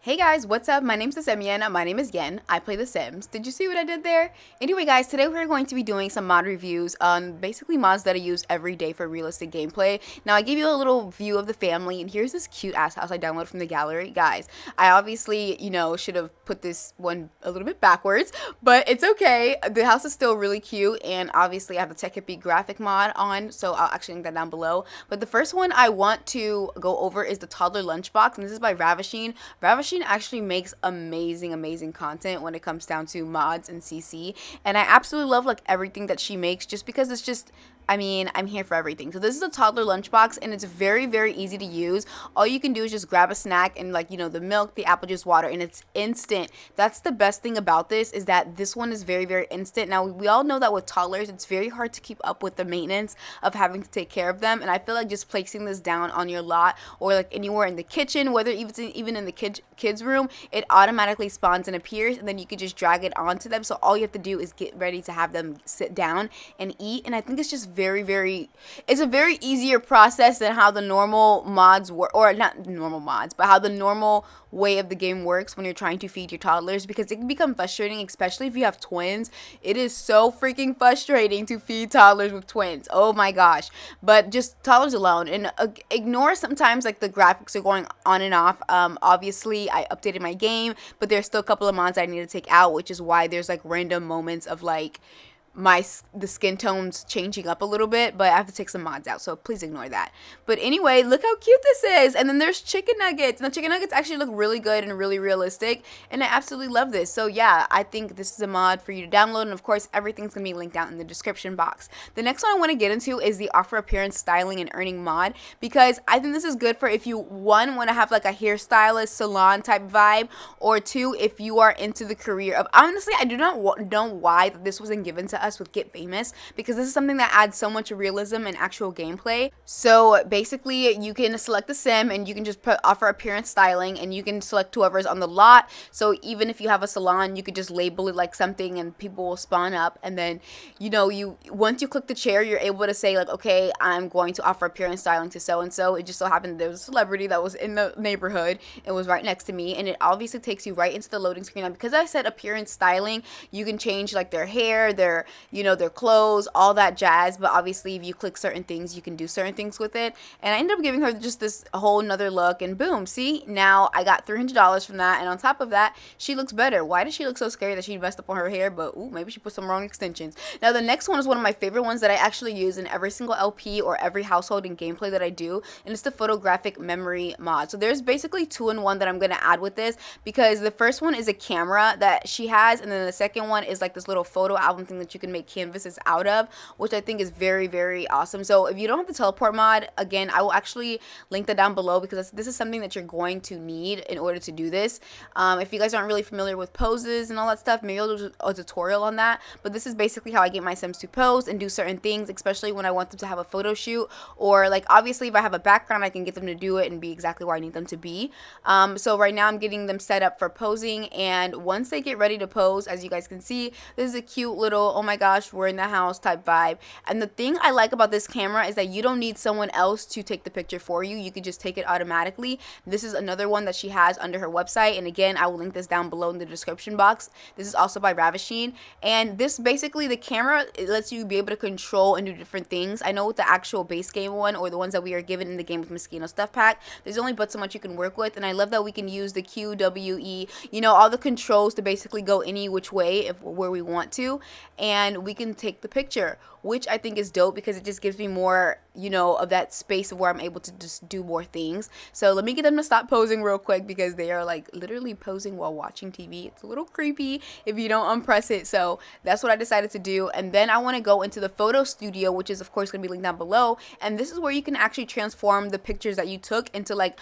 Hey guys, what's up? My name's TheSimYin. My name is Yen. I play The Sims. Did you see what I did there? Anyway guys, today we're going to be doing some mod reviews on basically mods that I use every day for realistic gameplay. Now I gave you a little view of the family, and here's this cute ass house I downloaded from the gallery. Guys, I obviously, should have put this one a little bit backwards, but it's okay. The house is still really cute, and obviously I have the Tech Hippie graphic mod on, so I'll actually link that down below. But the first one I want to go over is the Toddler Lunch Box, and this is by Ravishing. Ravishing actually makes amazing content when it comes down to mods and CC, and I absolutely love like everything that she makes, just because it's just, I'm here for everything. So this is a toddler lunchbox, and it's very easy to use. All you can do is just grab a snack and the milk, the apple juice, water, and it's instant. That's the best thing about this, is that this one is very instant. Now we all know that with toddlers, it's very hard to keep up with the maintenance of having to take care of them, and I feel like just placing this down on your lot or like anywhere in the kitchen, whether even in the kids room, it automatically spawns and appears, and then you can just drag it onto them. So all you have to do is get ready to have them sit down and eat, and I think it's just it's a very easier process than how the normal mods work, or not normal mods, but how the normal way of the game works when you're trying to feed your toddlers, because it can become frustrating, especially if you have twins. It is so freaking frustrating to feed toddlers with twins. Oh my gosh. But just toddlers alone, and ignore sometimes like the graphics are going on and off. Obviously I updated my game, but there's still a couple of mods I need to take out, which is why there's like random moments of like the skin tones changing up a little bit, but I have to take some mods out, so please ignore that. But anyway, look how cute this is. And then there's chicken nuggets, and the chicken nuggets actually look really good and really realistic, and I absolutely love this. So yeah, I think this is a mod for you to download, and of course everything's gonna be linked down in the description box. The next one I want to get into is the offer appearance styling and earning mod, because I think this is good for if you one want to have like a hairstylist salon type vibe, or two, if you are into the career of, honestly I do not know why this wasn't given to us with Get Famous, because this is something that adds so much realism and actual gameplay. So basically you can select the sim, and you can just put offer appearance styling, and you can select whoever's on the lot. So even if you have a salon, you could just label it like something, and people will spawn up, and then you once you click the chair, you're able to say like, okay, I'm going to offer appearance styling to so and so. It just so happened there was a celebrity that was in the neighborhood, it was right next to me, and it obviously takes you right into the loading screen. Now because I said appearance styling, you can change like their hair, their clothes, all that jazz, but obviously if you click certain things, you can do certain things with it. And I ended up giving her just this whole nother look, and boom, see, now I got $300 from that, and on top of that, she looks better. Why does she look so scary that she messed up on her hair? But ooh, maybe she put some wrong extensions. Now the next one is one of my favorite ones that I actually use in every single LP or every household and gameplay that I do, and it's the Photographic Memory mod. So there's basically two in one that I'm gonna add with this, because the first one is a camera that she has, and then the second one is like this little photo album thing that you can make canvases out of, which I think is very awesome. So if you don't have the teleport mod, again, I will actually link that down below, because this is something that you're going to need in order to do this. If you guys aren't really familiar with poses and all that stuff, maybe I'll do a tutorial on that, but this is basically how I get my Sims to pose and do certain things, especially when I want them to have a photo shoot, or like obviously if I have a background, I can get them to do it and be exactly where I need them to be. So right now I'm getting them set up for posing, and once they get ready to pose, as you guys can see, this is a cute little, oh my gosh, we're in the house type vibe. And the thing I like about this camera is that you don't need someone else to take the picture for you. You can just take it automatically. This is another one that she has under her website, and again, I will link this down below in the description box. This is also by Ravishing, and this basically, the camera, it lets you be able to control and do different things. I know with the actual base game one, or the ones that we are given in the Game with Mosquito stuff pack, there's only but so much you can work with, and I love that we can use the Q, W, E, all the controls to basically go any which way where we want to, and we can take the picture, which I think is dope, because it just gives me more, of that space of where I'm able to just do more things. So let me get them to stop posing real quick, because they are like literally posing while watching TV. It's a little creepy if you don't unpress it. So that's what I decided to do. And then I want to go into the photo studio, which is of course going to be linked down below. And this is where you can actually transform the pictures that you took into like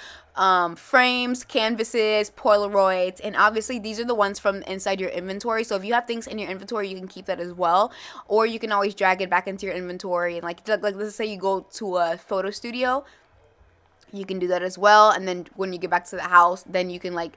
frames, canvases, Polaroids, and obviously these are the ones from inside your inventory. So if you have things in your inventory, you can keep that as well, or you can always drag it back into your inventory, and like let's say you go to a photo studio, you can do that as well, and then when you get back to the house, then you can like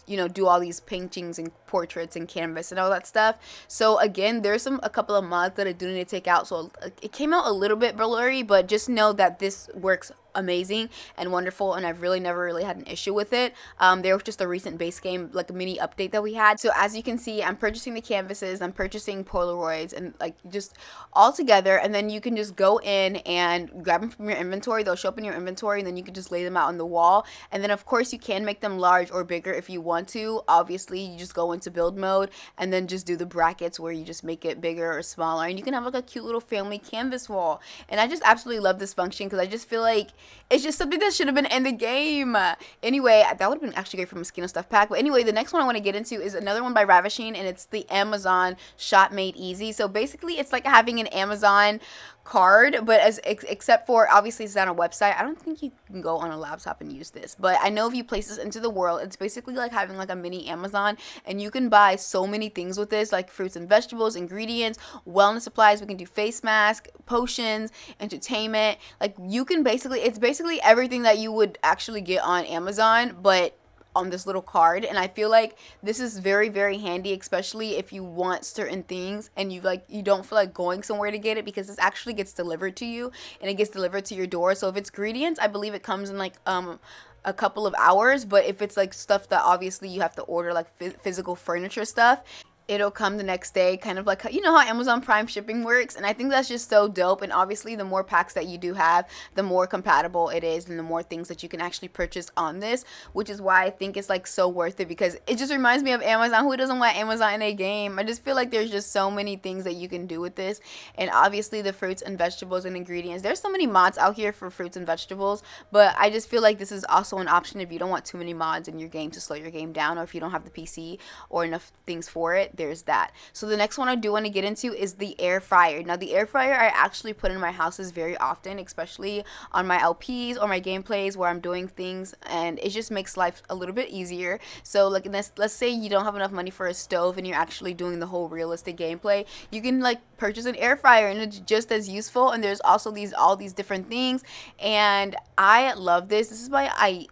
do all these paintings and portraits and canvas and all that stuff. So again, there's a couple of mods that I do need to take out, so it came out a little bit blurry, but just know that this works amazing and wonderful, and I've really never really had an issue with it. There was just a recent base game, like a mini update that we had. So as you can see, I'm purchasing the canvases, I'm purchasing Polaroids, and like just all together, and then you can just go in and grab them from your inventory. They'll show up in your inventory, and then you can just lay them out on the wall. And then of course you can make them large or bigger if you want to. Obviously you just go into build mode and then just do the brackets where you just make it bigger or smaller, and you can have like a cute little family canvas wall. And I just absolutely love this function because I just feel like it's just something that should have been in the game. Anyway, that would have been actually great for Mosquito Stuff Pack. But anyway, the next one I want to get into is another one by Ravishing, and it's the Amazon Shop Made Easy. So basically, it's like having an Amazon card, but except for obviously it's on a website. I don't think you can go on a laptop and use this, but I know if you place this into the world, it's basically like having like a mini Amazon, and you can buy so many things with this, like fruits and vegetables, ingredients, wellness supplies. We can do face masks, potions, entertainment. Like you can basically, it's basically everything that you would actually get on Amazon, but on this little card. And I feel like this is very, very handy, especially if you want certain things and you don't feel like going somewhere to get it, because this actually gets delivered to you, and it gets delivered to your door. So if it's ingredients, I believe it comes in like a couple of hours, but if it's like stuff that obviously you have to order, like physical furniture stuff, it'll come the next day, kind of like, you know how Amazon Prime shipping works. And I think that's just so dope. And obviously the more packs that you do have, the more compatible it is, and the more things that you can actually purchase on this, which is why I think it's like so worth it, because it just reminds me of Amazon. Who doesn't want Amazon in a game? I just feel like there's just so many things that you can do with this. And obviously the fruits and vegetables and ingredients, there's so many mods out here for fruits and vegetables, but I just feel like this is also an option if you don't want too many mods in your game to slow your game down, or if you don't have the PC or enough things for it. There's that. So the next one I do want to get into is the air fryer. Now the air fryer I actually put in my houses very often, especially on my LPs or my gameplays where I'm doing things, and it just makes life a little bit easier. So like let's say you don't have enough money for a stove and you're actually doing the whole realistic gameplay, you can like purchase an air fryer, and it's just as useful. And there's also all these different things, and I love this. This is by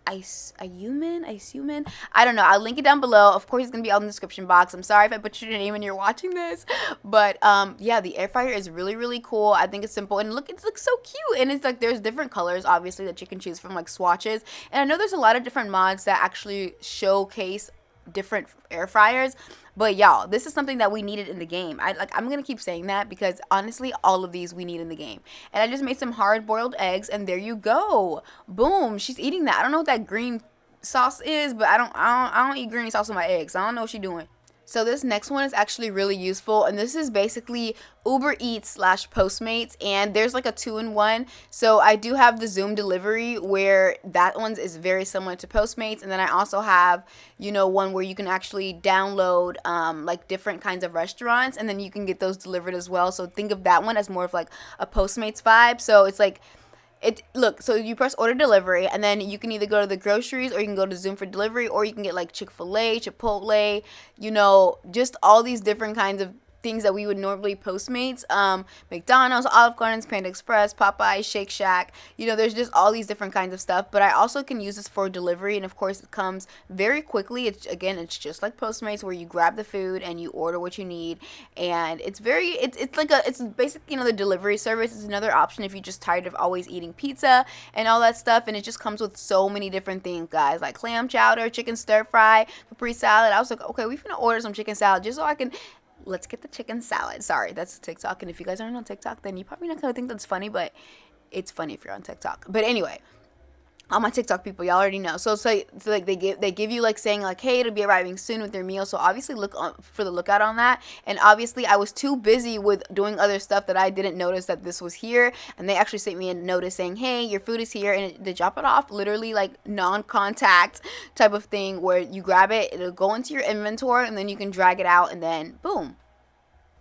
iCuban. I don't know. I'll link it down below. Of course, it's gonna be out in the description box. I'm sorry if I butchered your name and you're watching this, but yeah, the air fryer is really, really cool. I think it's simple, and look, it looks so cute, and it's like there's different colors obviously that you can choose from, like swatches. And I know there's a lot of different mods that actually showcase different air fryers. But y'all, this is something that we needed in the game. I'm gonna keep saying that because honestly, all of these we need in the game. And I just made some hard-boiled eggs, and there you go. Boom, she's eating that. I don't know what that green sauce is, but I don't eat green sauce on my eggs. I don't know what she's doing. So this next one is actually really useful, and this is basically UberEats / Postmates, and there's like a 2-in-1. So I do have the Zoom delivery, where that one is very similar to Postmates, and then I also have, you know, one where you can actually download like different kinds of restaurants, and then you can get those delivered as well. So think of that one as more of like a Postmates vibe. So it's like, so you press order delivery, and then you can either go to the groceries, or you can go to Zoom for delivery, or you can get like Chick-fil-A, Chipotle, you know, just all these different kinds of things that we would normally Postmates, McDonald's, Olive Gardens, Panda Express, Popeye, Shake Shack, you know, there's just all these different kinds of stuff. But I also can use this for delivery, and of course it comes very quickly. It's just like Postmates, where you grab the food and you order what you need, and it's basically, you know, the delivery service is another option if you're just tired of always eating pizza and all that stuff. And it just comes with so many different things, guys, like clam chowder, chicken stir fry, Capri salad. I was like, okay, we're gonna order some chicken salad just so I can. Let's get the chicken salad. Sorry, that's TikTok. And if you guys aren't on TikTok, then you probably not gonna think that's funny, but it's funny if you're on TikTok. But anyway, all my TikTok people, y'all already know. So like they give you like saying like, hey, it'll be arriving soon with their meal. So obviously look for the lookout on that. And obviously I was too busy with doing other stuff that I didn't notice that this was here. And they actually sent me a notice saying, hey, your food is here, and they drop it off literally like non-contact type of thing, where you grab it, it'll go into your inventory, and then you can drag it out, and then boom,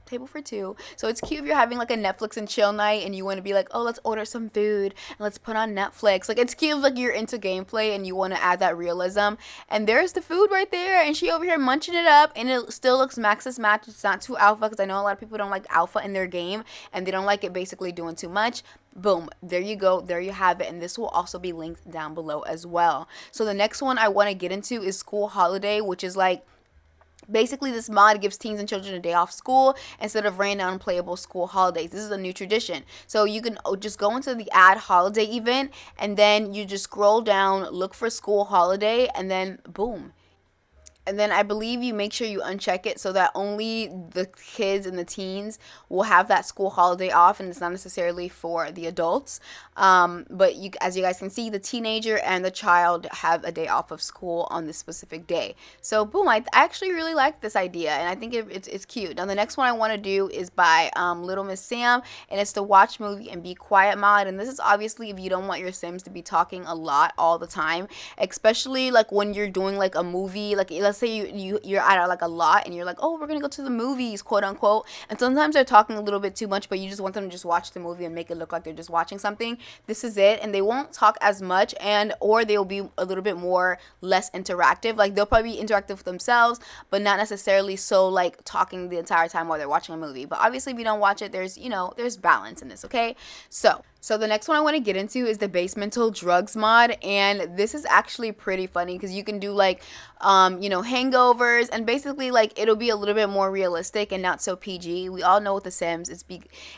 table for two. So it's cute if you're having like a Netflix and chill night, and you want to be like, oh, let's order some food and let's put on Netflix. Like, it's cute if like you're into gameplay and you want to add that realism. And there's the food right there, and she over here munching it up, and it still looks maxis match. It's not too alpha, because I know a lot of people don't like alpha in their game, and they don't like it basically doing too much. Boom, there you go, there you have it. And this will also be linked down below as well. So the next one I want to get into is School Holiday, which is like, Basically, this mod gives teens and children a day off school instead of random unplayable school holidays. This is a new tradition. So you can just go into the add holiday event, and then you just scroll down, look for school holiday, and then boom. And then I believe you make sure you uncheck it so that only the kids and the teens will have that school holiday off, and it's not necessarily for the adults. But you, as you guys can see, the teenager and the child have a day off of school on this specific day. So boom, I actually really like this idea, and I think it's cute. Now the next one I want to do is by Little Miss Sam, and it's the watch movie and be quiet mod. And this is obviously if you don't want your Sims to be talking a lot all the time, especially like when you're doing like a movie, like let's say you're at like a lot and you're like, oh, we're gonna go to the movies, quote unquote, and sometimes they're talking a little bit too much, but you just want them to just watch the movie and make it look like they're just watching something. This is it, and they won't talk as much, and or they'll be a little bit more less interactive. Like they'll probably be interactive with themselves, but not necessarily so like talking the entire time while they're watching a movie. But obviously if you don't watch it, there's there's balance in this, okay? So the next one I want to get into is the basemental drugs mod, and this is actually pretty funny because you can do like hangovers, and basically like it'll be a little bit more realistic and not so PG. We all know with The Sims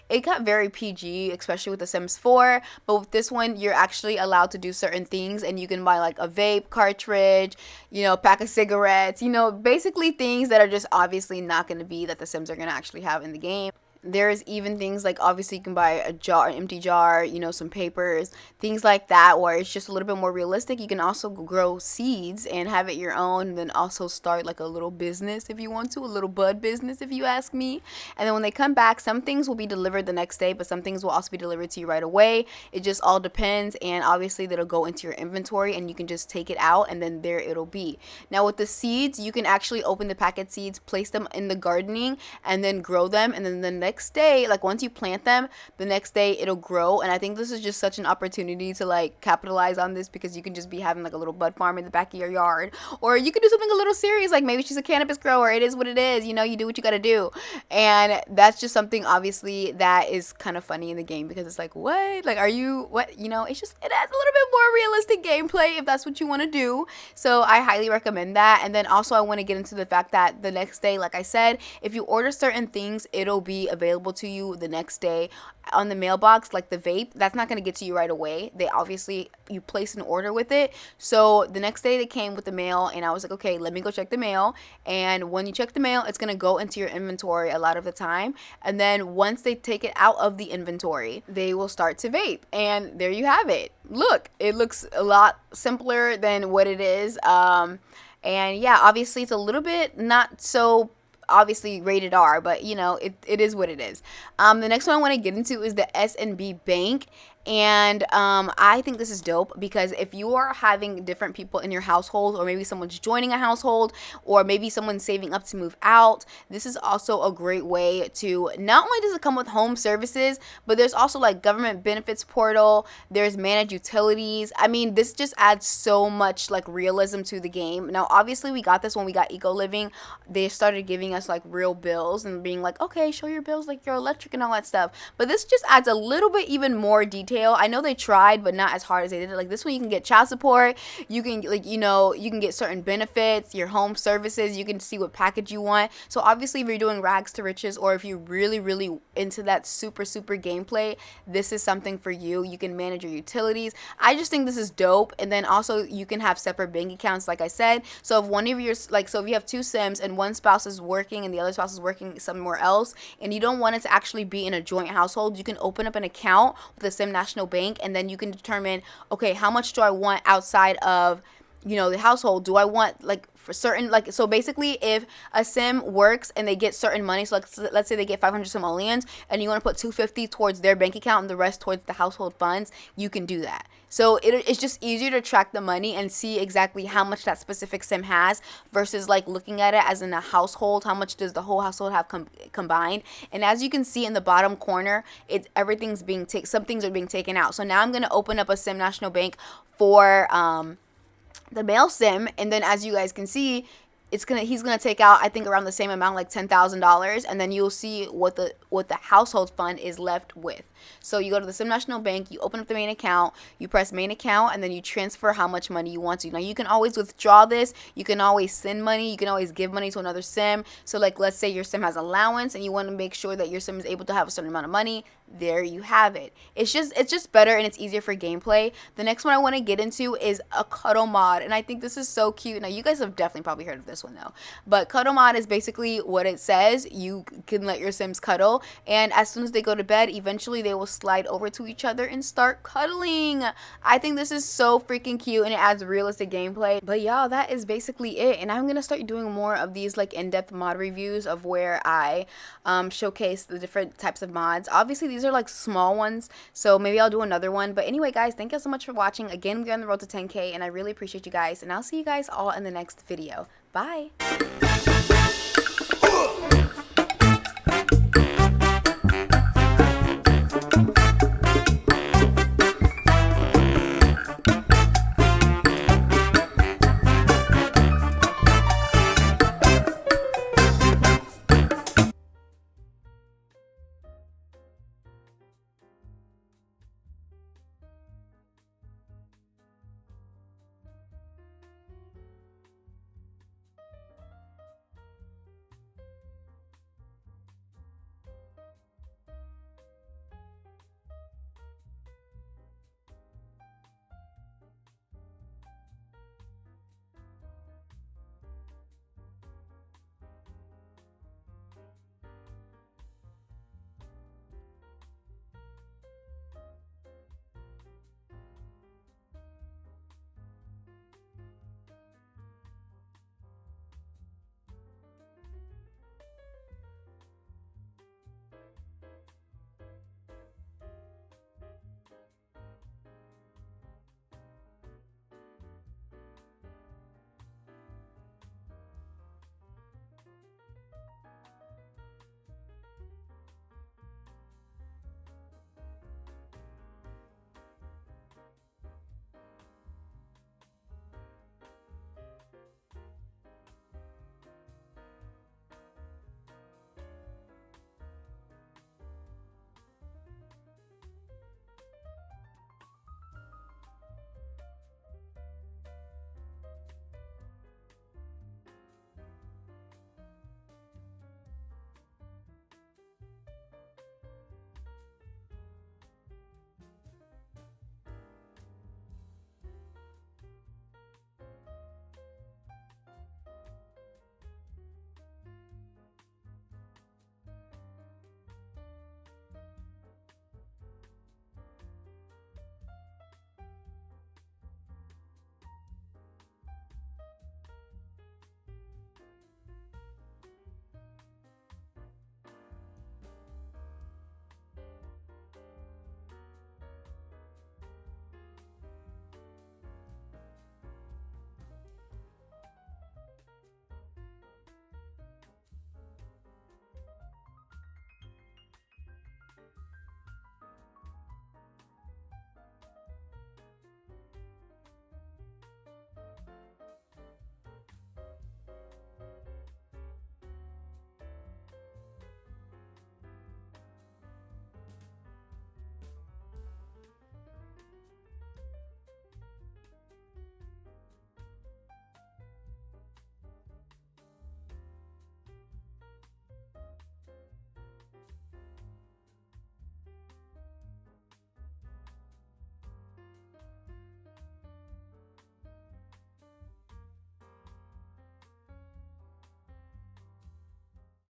it got very PG, especially with The Sims 4, but with this one you're actually allowed to do certain things, and you can buy like a vape cartridge, pack of cigarettes, basically things that are just obviously not going to be that The Sims are going to actually have in the game. There's even things like obviously you can buy a jar, an empty jar, some papers, things like that, where it's just a little bit more realistic. You can also grow seeds and have it your own, and then also start like a little business if you want to, a little bud business if you ask me. And then when they come back, some things will be delivered the next day, but some things will also be delivered to you right away. It just all depends, and obviously that'll go into your inventory and you can just take it out, and then there it'll be. Now with the seeds, you can actually open the packet seeds, place them in the gardening, and then grow them, and then the next day, like once you plant them, the next day it'll grow. And I think this is just such an opportunity to like capitalize on this, because you can just be having like a little bud farm in the back of your yard, or you can do something a little serious, like maybe she's a cannabis grower. It is what it is, you do what you gotta do. And that's just something obviously that is kind of funny in the game, because it's like, what, like, are you what, it's just, it adds a little bit more realistic gameplay if that's what you want to do. So I highly recommend that. And then also I want to get into the fact that the next day, like I said, if you order certain things, it'll be available to you the next day on the mailbox. Like the vape, that's not going to get to you right away. They obviously, you place an order with it. So the next day they came with the mail, and I was like, okay, let me go check the mail. And when you check the mail, it's going to go into your inventory a lot of the time, and then once they take it out of the inventory, they will start to vape. And there you have it. Look, it looks a lot simpler than what it is. And yeah, obviously it's a little bit not so obviously rated R, but it is what it is. The next one I want to get into is the S&B Bank. And I think this is dope, because if you are having different people in your household, or maybe someone's joining a household, or maybe someone's saving up to move out, this is also a great way to, not only does it come with home services, but there's also like government benefits portal, there's managed utilities. I mean, this just adds so much like realism to the game. Now obviously we got this when we got Eco Living. They started giving us like real bills and being like, okay, show your bills, like your electric and all that stuff. But this just adds a little bit even more detail. I know they tried, but not as hard as they did it. Like this one, you can get child support, you can you can get certain benefits, your home services, you can see what package you want. So obviously if you're doing rags to riches, or if you're really into that super gameplay, this is something for you. You can manage your utilities. I just think this is dope. And then also you can have separate bank accounts, like I said. So if one of your so if you have two Sims and one spouse is working and the other spouse is working somewhere else, and you don't want it to actually be in a joint household, you can open up an account with the Sim National Bank, and then you can determine, okay, how much do I want outside of the household? Do I want like for certain, like, so basically if a Sim works and they get certain money, so let's say they get 500 simoleons, and you want to put 250 towards their bank account and the rest towards the household funds, you can do that. So it's just easier to track the money and see exactly how much that specific Sim has, versus like looking at it as in a household, how much does the whole household have combined. And as you can see in the bottom corner, everything's being some things are being taken out. So now I'm going to open up a Sim National Bank for the male Sim, and then as you guys can see, he's gonna take out, I think, around the same amount, like $10,000, and then you'll see what the household fund is left with. So you go to the Sim National Bank, you open up the main account, you press main account, and then you transfer how much money you want to. Now you can always withdraw this, you can always send money, you can always give money to another sim. So like, let's say your sim has allowance and you want to make sure that your sim is able to have a certain amount of money. There you have it. It's just better and it's easier for gameplay. The next one I want to get into is a cuddle mod, and I think this is so cute. Now you guys have definitely probably heard of this one though, but cuddle mod is basically what it says. You can let your sims cuddle, and as soon as they go to bed, eventually they will slide over to each other and start cuddling. I think this is so freaking cute, and it adds realistic gameplay. But y'all, that is basically it, and I'm gonna start doing more of these like in-depth mod reviews of where I showcase the different types of mods. Obviously these are like small ones, so maybe I'll do another one. But anyway guys, thank you so much for watching. Again, we're on the road to 10K, and I really appreciate you guys, and I'll see you guys all in the next video. Bye.